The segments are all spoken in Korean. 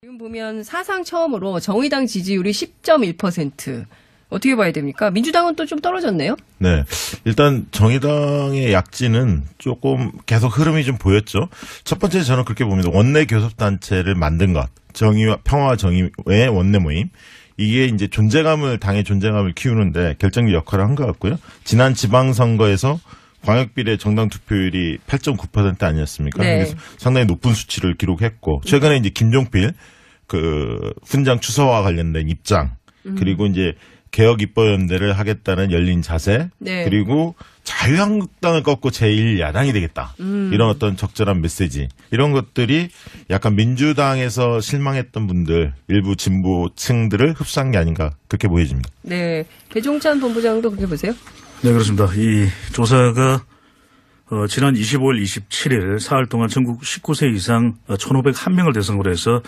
지금 보면 사상 처음으로 정의당 지지율이 10.1%. 어떻게 봐야 됩니까? 민주당은 또 좀 떨어졌네요. 네. 일단 정의당의 약진은 조금 계속 흐름이 좀 보였죠. 첫 번째 저는 그렇게 봅니다. 원내 교섭단체를 만든 것. 정의와 평화와 정의의 원내 모임. 이게 이제 당의 존재감을 키우는데 결정적 역할을 한 것 같고요. 지난 지방선거에서 광역비례 정당 투표율이 8.9% 아니었습니까? 네. 그래서 상당히 높은 수치를 기록했고, 최근에 이제 김종필 훈장 추서와 관련된 입장, 그리고 이제 개혁 입법연대를 하겠다는 열린 자세, 네. 그리고 자유한국당을 꺾고 제1야당이 되겠다. 이런 어떤 적절한 메시지, 이런 것들이 약간 민주당에서 실망했던 분들, 일부 진보층들을 흡수한 게 아닌가, 그렇게 보여집니다. 네. 배종찬 본부장도 그렇게 보세요? 네, 그렇습니다. 이 조사가 지난 25일, 27일 사흘 동안 전국 19세 이상 1,501명을 대상으로 해서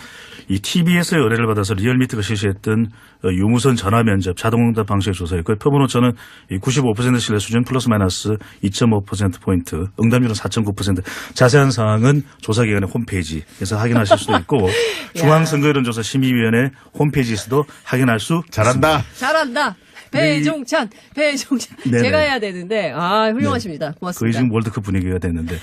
이 TBS의 의뢰를 받아서 리얼미터가 실시했던 유무선 전화 면접 자동응답 방식의 조사였고요. 표본 오차는 95% 신뢰 수준 플러스 마이너스 2.5%포인트, 응답률은 4.9%. 자세한 사항은 조사기관의 홈페이지에서 확인하실 수도 있고 중앙선거여론조사 심의위원회 홈페이지에서도 확인할 수 잘한다. 잘한다. 배종찬. 네네. 제가 해야 되는데, 훌륭하십니다. 고맙습니다. 거의 지금 월드컵 분위기가 됐는데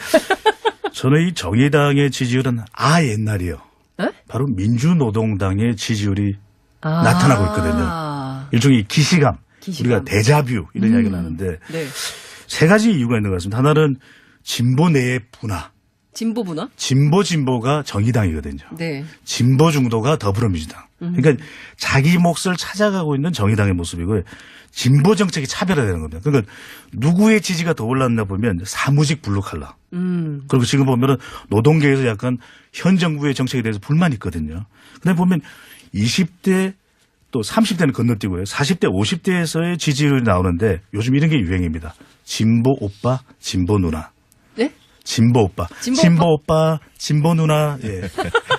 저는 이 정의당의 지지율은 옛날이요. 네? 바로 민주노동당의 지지율이 나타나고 있거든요. 일종의 기시감. 우리가 데자뷰 이런 이야기를 하는데 네. 세 가지 이유가 있는 것 같습니다. 하나는 진보 내의 분화. 진보구나? 진보가 정의당이거든요. 네. 진보 중도가 더불어민주당. 그러니까 자기 몫을 찾아가고 있는 정의당의 모습이고요. 진보 정책이 차별화되는 겁니다. 그러니까 누구의 지지가 더 올랐나 보면 사무직 블루칼라. 그리고 지금 보면은 노동계에서 약간 현 정부의 정책에 대해서 불만이 있거든요. 근데 보면 20대 또 30대는 건너뛰고요. 40대, 50대에서의 지지율이 나오는데 요즘 이런 게 유행입니다. 진보 오빠, 진보 누나. 네? 진보 오빠, 진보 누나, 예.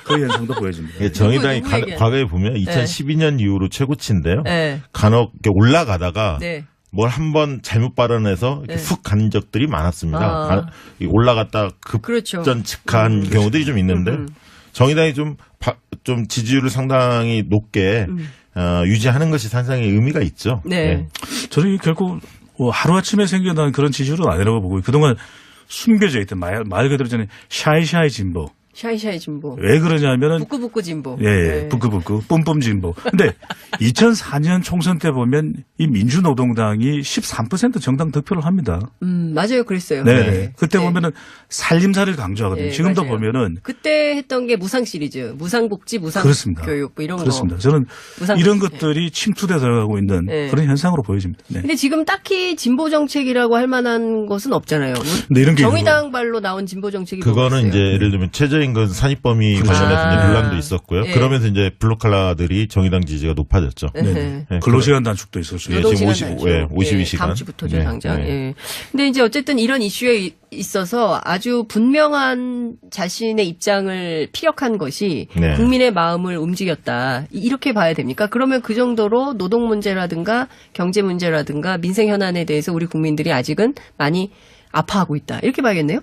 그 현상도 보여집니다. 예, 정의당이 누구 얘기야? 과거에 보면 2012년 이후로 최고치인데요. 네. 간혹 이렇게 올라가다가 네. 뭘 한번 잘못 발언해서 네. 훅 간 적들이 많았습니다. 올라갔다 그렇죠. 급전 직한 경우들이 좀 있는데 정의당이 좀 지지율을 상당히 높게 유지하는 것이 상당히 의미가 있죠. 네. 예. 저는 결국 하루아침에 생겨난 그런 지지율은 아니라고 보고 그동안 숨겨져 있던 말 그대로 저는 샤이샤이 진보. 샤이샤이 진보. 왜 그러냐면은 북구북구 진보. 예, 네. 북구북구 뿜뿜 진보. 근데 2004년 총선 때 보면 이 민주노동당이 13% 정당 득표를 합니다. 맞아요. 그랬어요. 네. 그때 네. 보면은 살림살이를 강조하거든요. 네, 지금도 맞아요. 보면은 그때 했던 게 무상 시리즈, 무상복지, 그렇습니다. 무상교육 뭐 이런 그렇습니다. 거. 저는 무상 이런 네. 것들이 침투돼 들어가고 있는 네. 그런 현상으로 보여집니다. 네. 근데 지금 딱히 진보 정책이라고 할 만한 것은 없잖아요. 근데 이런 게 정의당 발로 나온 진보 정책이 그거는 뭐가 이제 있어요? 예를 들면 최저임금 산입범위 그렇죠. 관련해서 이제 논란도 있었고요. 네. 그러면서 이제 블루칼라들이 정의당 지지가 높아졌죠. 네. 네. 근로시간 단축도 있었죠. 예, 지금 52시간. 다음 주부터죠, 네, 당장. 네. 예. 근데 이제 어쨌든 이런 이슈에 있어서 아주 분명한 자신의 입장을 피력한 것이 네. 국민의 마음을 움직였다. 이렇게 봐야 됩니까? 그러면 그 정도로 노동 문제라든가 경제 문제라든가 민생 현안에 대해서 우리 국민들이 아직은 많이 아파하고 있다. 이렇게 봐야겠네요?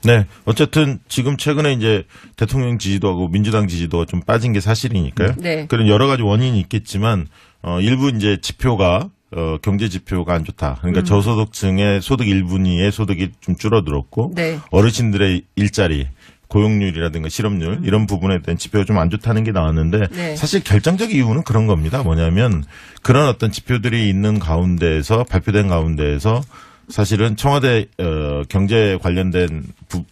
네. 어쨌든 지금 최근에 이제 대통령 지지도하고 민주당 지지도가 좀 빠진 게 사실이니까요. 네. 그런 여러 가지 원인이 있겠지만, 일부 이제 지표가, 경제 지표가 안 좋다. 그러니까 저소득층의 소득 1분위의 소득이 좀 줄어들었고, 네. 어르신들의 일자리, 고용률이라든가 실업률 이런 부분에 대한 지표가 좀 안 좋다는 게 나왔는데 네. 사실 결정적 이유는 그런 겁니다. 뭐냐면 그런 어떤 지표들이 있는 가운데에서 발표된 가운데에서 사실은 청와대 경제 관련된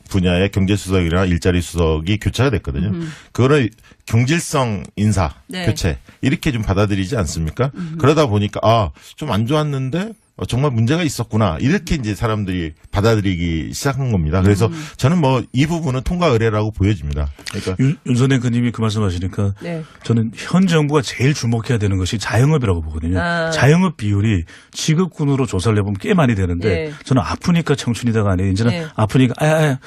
분야의 경제수석이나 일자리 수석이 교체가 됐거든요. 그거를 경질성 인사 네. 교체 이렇게 좀 받아들이지 않습니까? 그러다 보니까 좀 안 좋았는데 정말 문제가 있었구나 이렇게 이제 사람들이 받아들이기 시작한 겁니다. 그래서 저는 뭐 이 부분은 통과 의례라고 보여집니다. 그러니까 윤선행 의원님이 그 말씀하시니까 네. 저는 현 정부가 제일 주목해야 되는 것이 자영업이라고 보거든요. 자영업 비율이 직업군으로 조사를 해보면 꽤 많이 되는데 네. 저는 아프니까 청춘이다가 아니에요. 이제는 네. 아프니까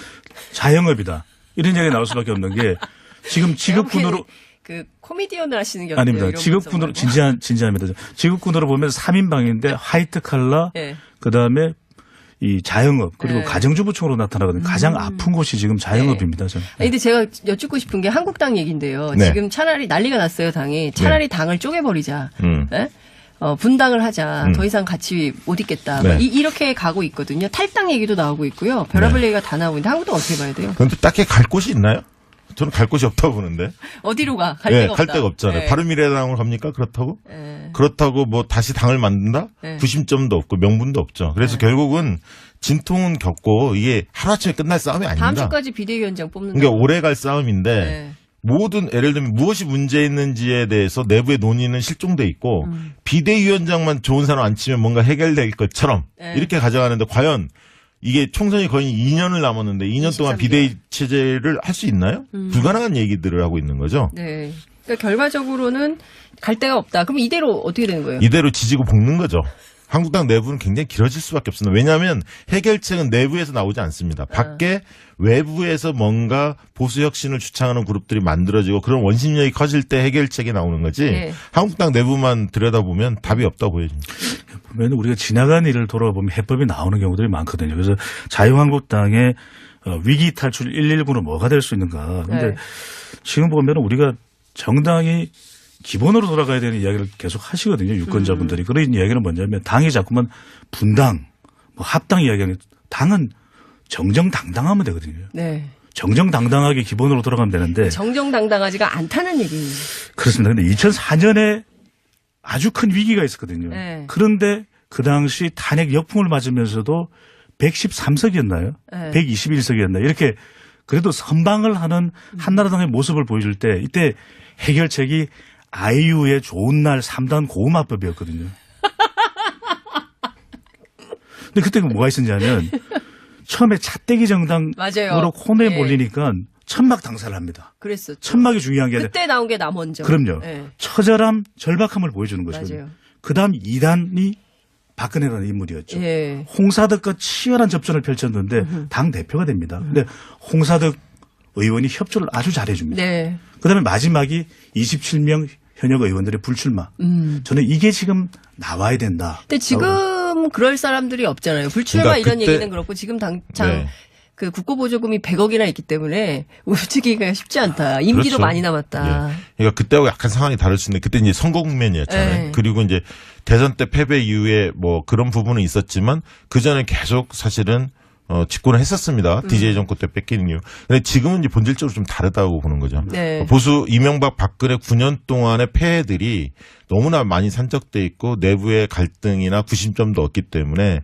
자영업이다. 이런 얘기가 나올 수밖에 없는 게 지금 직업군으로 그 코미디언을 하시는 게 어때요? 아닙니다. 이런 직업군으로 분석 말고. 진지합니다. 직업군으로 보면 3인방인데 화이트 칼라 네. 그다음에 이 자영업 그리고 네. 가정주부층으로 나타나거든요. 가장 아픈 곳이 지금 자영업입니다. 저는. 근데 제가 여쭙고 싶은 게 한국당 얘기인데요. 네. 지금 차라리 난리가 났어요, 당이. 차라리 당을 쪼개버리자. 예? 분당을 하자. 더 이상 같이 못 있겠다. 네. 이렇게 가고 있거든요. 탈당 얘기도 나오고 있고요. 별의별 네. 얘기가 다 나오고 있는데 한국당 어떻게 봐야 돼요? 그런데 딱히 갈 곳이 있나요? 저는 갈 곳이 없다고 보는데. 어디로 가? 갈 예, 데가 없다. 갈 데가 없잖아요. 네. 바른미래당으로 갑니까? 그렇다고? 예. 그렇다고 뭐 다시 당을 만든다? 네. 구심점도 없고 명분도 없죠. 그래서 결국은 진통은 겪고 이게 하루아침에 끝날 싸움이 다음 아닙니다. 주까지 비대위원장 뽑는다. 그러니까 오래 갈 싸움인데 네. 모든 예를 들면 무엇이 문제 있는지에 대해서 내부의 논의는 실종돼 있고 비대위원장만 좋은 사람 안 치면 뭔가 해결될 것처럼 네. 이렇게 가져가는데 과연 이게 총선이 거의 2년을 남았는데 2년 동안 23개월. 비대위 체제를 할 수 있나요? 불가능한 얘기들을 하고 있는 거죠. 네. 그러니까 결과적으로는 갈 데가 없다. 그럼 이대로 어떻게 되는 거예요? 이대로 지지고 볶는 거죠. 한국당 내부는 굉장히 길어질 수밖에 없습니다. 왜냐하면 해결책은 내부에서 나오지 않습니다. 밖에 외부에서 뭔가 보수 혁신을 주창하는 그룹들이 만들어지고 그런 원심력이 커질 때 해결책이 나오는 거지. 네. 한국당 내부만 들여다보면 답이 없다고 보여집니다. 보면 우리가 지나간 일을 돌아보면 해법이 나오는 경우들이 많거든요. 그래서 자유한국당의 위기 탈출 119는 뭐가 될 수 있는가. 근데 네. 지금 보면 우리가 정당이 기본으로 돌아가야 되는 이야기를 계속 하시거든요. 유권자분들이. 그런 이야기는 뭐냐면 당이 자꾸만 분당, 뭐 합당 이야기하는 당은 정정당당하면 되거든요. 네. 정정당당하게 기본으로 돌아가면 되는데 정정당당하지가 않다는 얘기예요. 그렇습니다. 근데 2004년에 아주 큰 위기가 있었거든요. 네. 그런데 그 당시 탄핵 역풍을 맞으면서도 113석이었나요? 네. 121석이었나요? 이렇게 그래도 선방을 하는 한나라당의 모습을 보여줄 때 이때 해결책이 아이유의 좋은 날 3단 고음화법이었거든요. 근데 그때 뭐가 있었냐면 처음에 찻대기 정당으로 맞아요. 코너에 예. 몰리니까 천막 당사를 합니다. 그랬었죠. 천막이 중요한 게 아니라 그때 나온 게 나 먼저. 그럼요. 네. 처절함, 절박함을 보여주는 것이거든요. 맞아요. 그다음 2단이 박근혜라는 인물이었죠. 예. 홍사덕과 치열한 접전을 펼쳤는데 당 대표가 됩니다. 근데 홍사덕 의원이 협조를 아주 잘해줍니다. 네. 그다음에 마지막이 27명 현역 의원들의 불출마. 저는 이게 지금 나와야 된다. 근데 지금 그럴 사람들이 없잖아요. 불출마 그러니까 이런 그때- 얘기는 그렇고 지금 당장 네. 그 국고보조금이 100억이나 있기 때문에 움직이기가 쉽지 않다. 임기도 그렇죠. 많이 남았다. 예. 그러니까 그때하고 약간 상황이 다를 수 있는데 그때 이제 선거 국면이었잖아요. 네. 그리고 이제 대선 때 패배 이후에 뭐 그런 부분은 있었지만 그 전에 계속 사실은 집권을 했었습니다. DJ 정권 때 뺏기는 이유. 근데 지금은 이제 본질적으로 좀 다르다고 보는 거죠. 네. 보수 이명박 박근혜 9년 동안의 폐해들이 너무나 많이 산적돼 있고 내부의 갈등이나 구심점도 없기 때문에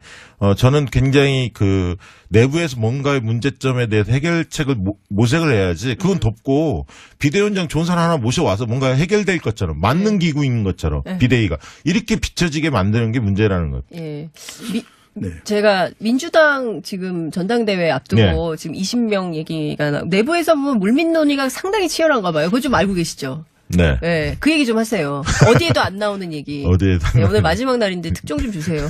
저는 굉장히 그 내부에서 뭔가의 문제점에 대해서 해결책을 모색을 해야지 그건 덮고 비대위원장 좋은 사람 하나 모셔와서 뭔가 해결될 것처럼 맞는 기구인 것처럼 비대위가 이렇게 비춰지게 만드는 게 문제라는 것. 예. 네. 제가 민주당 지금 전당대회 앞두고 지금 20명 얘기가 내부에서 보면 물밑 논의가 상당히 치열한가 봐요. 그거 좀 알고 계시죠? 네. 네. 그 얘기 좀 하세요. 어디에도 안 나오는 얘기. 어디에도 안 네, 오늘 나오는 마지막 날인데 특종 좀 주세요.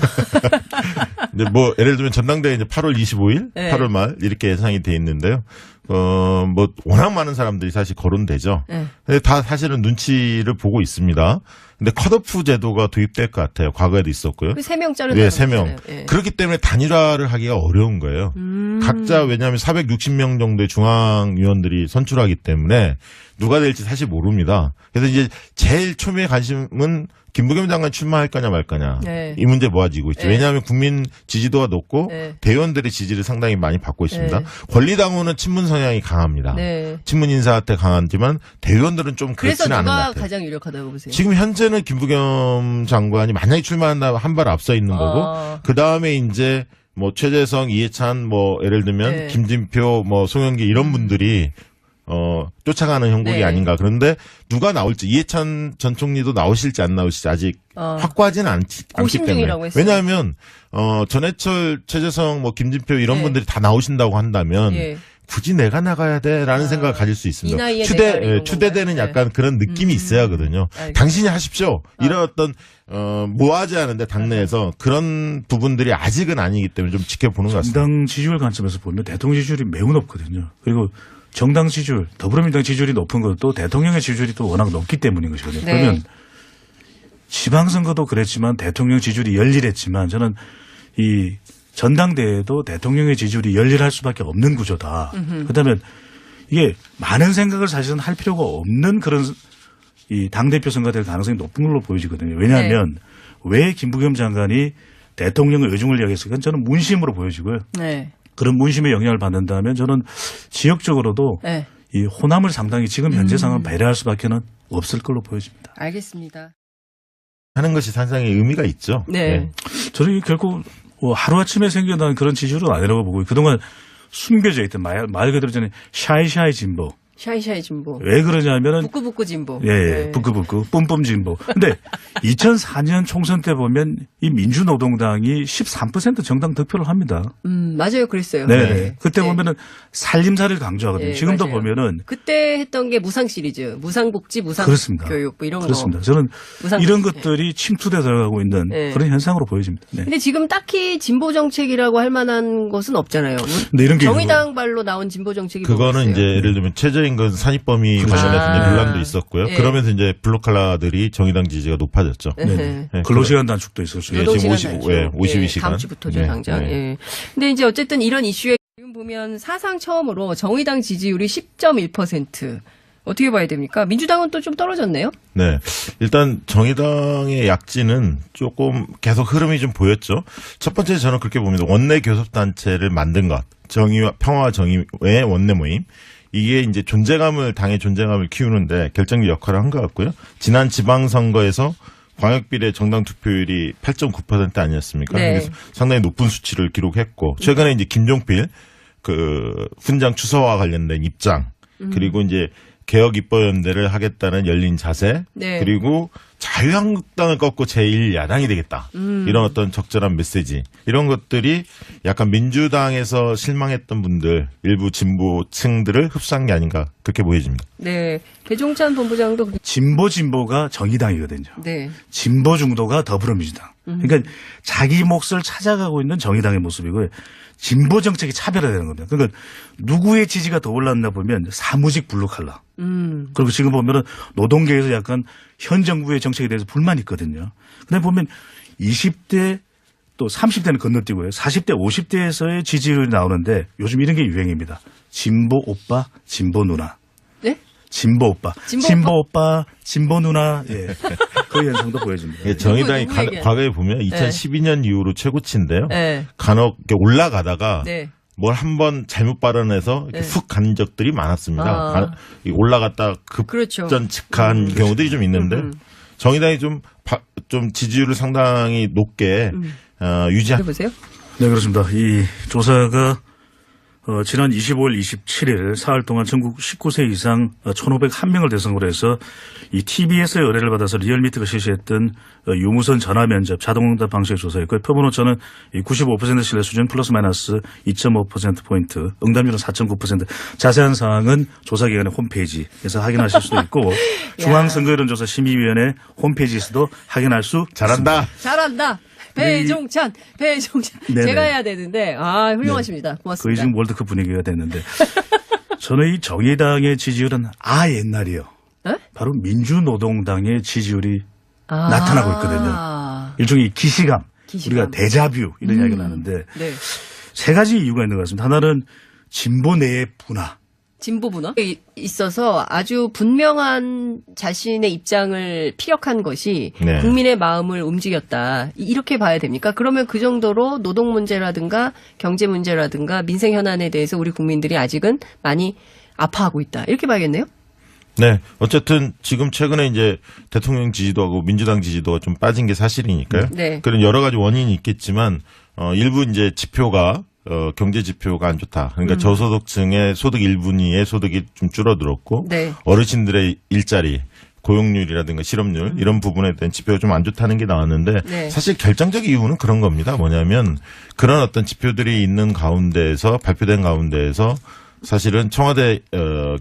이제 뭐 예를 들면 전당대회 이제 8월 25일, 네. 8월 말 이렇게 예상이 돼 있는데요. 뭐 워낙 많은 사람들이 사실 거론되죠. 네. 근데 다 사실은 눈치를 보고 있습니다. 근데 컷오프 제도가 도입될 것 같아요. 과거에도 있었고요. 그 3명짜리. 네, 3명. 그렇기 때문에 단일화를 하기가 어려운 거예요. 각자 왜냐하면 460명 정도의 중앙위원들이 선출하기 때문에 누가 될지 사실 모릅니다. 그래서 이제 제일 초미의 관심은 김부겸 장관 출마할 거냐 말 거냐. 네. 이 문제 모아지고 있죠. 네. 왜냐하면 국민 지지도가 높고 네. 대의원들의 지지를 상당히 많이 받고 있습니다. 네. 권리당원은 친문 성향이 강합니다. 네. 친문 인사한테 강하지만 대의원들은 좀 그래서 그렇지는 않은 것 누가 같아요. 가장 유력하다고 보세요? 지금 현재는 김부겸 장관이 만약에 출마한다면 한 발 앞서 있는 거고 그 다음에 이제 뭐 최재성, 이해찬 뭐 예를 들면 네. 김진표, 뭐 송영기 이런 분들이 쫓아가는 형국이 네. 아닌가. 그런데 누가 나올지 이해찬 전 총리도 나오실지 안 나오실지 아직 확고하지는 않기 고심 때문에. 중이라고 했어요. 왜냐하면 전해철, 최재성, 뭐 김진표 이런 네. 분들이 다 나오신다고 한다면 예. 굳이 내가 나가야 돼라는 생각을 가질 수 있습니다. 이 나이에 내가 이런 추대되는 건가요? 약간 그런 느낌이 있어야 하거든요. 알겠습니다. 당신이 하십시오. 이런 어떤 모아지 않은데 당내에서 그런 부분들이 아직은 아니기 때문에 좀 지켜보는 것 같습니다. 정당 지지율 관점에서 보면 대통령 지지율이 매우 높거든요. 그리고 정당 지지율, 더불어민주당 지지율이 높은 것도 대통령의 지지율이 또 워낙 높기 때문인 것이거든요. 네. 그러면 지방선거도 그랬지만 대통령 지지율이 열일했지만 저는 이 전당대회도 대통령의 지지율이 열렬할 수밖에 없는 구조다. 그렇다면 이게 많은 생각을 사실은 할 필요가 없는 그런 이 당대표 선거가 될 가능성이 높은 걸로 보여지거든요. 왜냐하면 왜 김부겸 장관이 대통령의 의중을 이야기했을까? 저는 문심으로 보여지고요. 네. 그런 문심의 영향을 받는다면 저는 지역적으로도 네. 이 호남을 상당히 지금 현재 상황을 배려할 수밖에는 없을 걸로 보여집니다. 알겠습니다. 하는 것이 상당히 의미가 있죠. 네. 저는 이게 결국 뭐 하루아침에 생겨난 그런 지지율은 아니라고 보고 그동안 숨겨져 있던 말 그대로 저는 샤이샤이 진보. 샤이샤이 진보. 왜 그러냐면은 북구북구 진보. 예, 네. 부끄부끄 뿜뿜 진보. 근데 2004년 총선 때 보면 이 민주노동당이 13% 정당 득표를 합니다. 맞아요. 그랬어요. 네. 그때 네. 보면은 살림살이를 강조하거든요. 네, 지금도 맞아요. 보면은 그때 했던 게 무상 시리즈, 무상복지, 그렇습니다. 무상교육 뭐 이런 그렇습니다. 거. 저는 무상 이런 복지. 것들이 침투돼 들어가고 있는 네. 그런 현상으로 보여집니다. 네. 근데 지금 딱히 진보 정책이라고 할 만한 것은 없잖아요. 근데 이런 게 정의당 발로 나온 진보 정책이 그거는 뭐가 이제 있어요? 예를 들면 최저임금 산입범위 관련해서 이제 아. 논란도 있었고요. 예. 그러면서 이제 블루칼라들이 정의당 지지가 높아졌죠. 네. 네. 근로시간 단축도 있을 수 예, 있고. 지금 노동시간 50, 예, 단축. 52시간. 다음 주부터죠, 네, 당장. 네. 예. 근데 이제 어쨌든 이런 이슈에 지금 보면 사상 처음으로 정의당 지지율이 10.1%. 어떻게 봐야 됩니까? 민주당은 또 좀 떨어졌네요. 네. 일단 정의당의 약진은 조금 계속 흐름이 좀 보였죠. 첫 번째 저는 그렇게 봅니다. 원내 교섭단체를 만든 것. 정의와 평화와 정의의 원내 모임. 이게 이제 당의 존재감을 키우는데 결정적 역할을 한 것 같고요. 지난 지방선거에서 광역비례 정당 투표율이 8.9% 아니었습니까? 네. 그래서 상당히 높은 수치를 기록했고 최근에 이제 김종필 훈장 추서와 관련된 입장 그리고 이제 개혁 입법연대를 하겠다는 열린 자세 네. 그리고 자유한국당을 꺾고 제1야당이 되겠다. 이런 어떤 적절한 메시지 이런 것들이 약간 민주당에서 실망했던 분들 일부 진보층들을 흡수한 게 아닌가 그렇게 보여집니다. 네. 배종찬 본부장도 진보가 정의당이거든요. 네. 진보 중도가 더불어민주당. 그러니까 자기 몫을 찾아가고 있는 정의당의 모습이고요. 진보 정책이 차별화되는 겁니다. 그러니까 누구의 지지가 더 올랐나 보면 사무직 블루칼라. 그리고 지금 보면은 노동계에서 약간 현 정부의 정책에 대해서 불만이 있거든요. 근데 보면 20대 또 30대는 건너뛰고요. 40대, 50대에서의 지지율이 나오는데 요즘 이런 게 유행입니다. 진보 오빠, 진보 누나. 네? 진보 오빠. 진보 오빠, 진보 누나. 예. 그 현상도 보여집니다. 예, 정의당이 누구 얘기야? 과거에 보면 2012년 이후로 최고치인데요. 네. 간혹 이렇게 올라가다가 네. 뭘 한번 잘못 발언해서 네. 훅 간 적들이 많았습니다. 아. 올라갔다 그렇죠. 급전직한 경우들이 좀 있는데 정의당이 좀 지지율을 상당히 높게 유지한. 해보세요. 네, 그렇습니다. 이 조사가 지난 25일, 27일 사흘 동안 전국 19세 이상 1,501명을 대상으로 해서 이 TBS의 의뢰를 받아서 리얼미터가 실시했던 유무선 전화 면접 자동응답 방식의 조사였고요. 표본 오차는 95% 신뢰 수준 플러스 마이너스 2.5%포인트, 응답률은 4.9%. 자세한 사항은 조사기관의 홈페이지에서 확인하실 수도 있고 중앙선거여론조사심의위원회 홈페이지에서도 확인할 수 잘한다. 잘한다. 배종찬. 네네. 제가 해야 되는데, 훌륭하십니다. 거의 고맙습니다. 지금 월드컵 분위기가 됐는데 저는 이 정의당의 지지율은 옛날이요. 에? 바로 민주노동당의 지지율이 나타나고 있거든요. 일종의 기시감. 우리가 데자뷰 이런 이야기를 하는데 네. 세 가지 이유가 있는 것 같습니다. 하나는 진보 내의 분화. 진보 분화 있어서 아주 분명한 자신의 입장을 피력한 것이 네. 국민의 마음을 움직였다. 이렇게 봐야 됩니까? 그러면 그 정도로 노동 문제라든가 경제 문제라든가 민생 현안에 대해서 우리 국민들이 아직은 많이 아파하고 있다. 이렇게 봐야겠네요. 네. 어쨌든 지금 최근에 이제 대통령 지지도하고 민주당 지지도가 좀 빠진 게 사실이니까요. 네. 그런 여러 가지 원인이 있겠지만 일부 이제 지표가 경제 지표가 안 좋다. 그러니까 저소득층의 소득 1분위의 소득이 좀 줄어들었고 네. 어르신들의 일자리 고용률이라든가 실업률 이런 부분에 대한 지표가 좀 안 좋다는 게 나왔는데 네. 사실 결정적 이유는 그런 겁니다. 뭐냐면 그런 어떤 지표들이 있는 가운데에서 발표된 가운데에서 사실은 청와대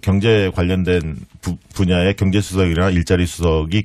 경제 관련된 분야의 경제수석이나 일자리 수석이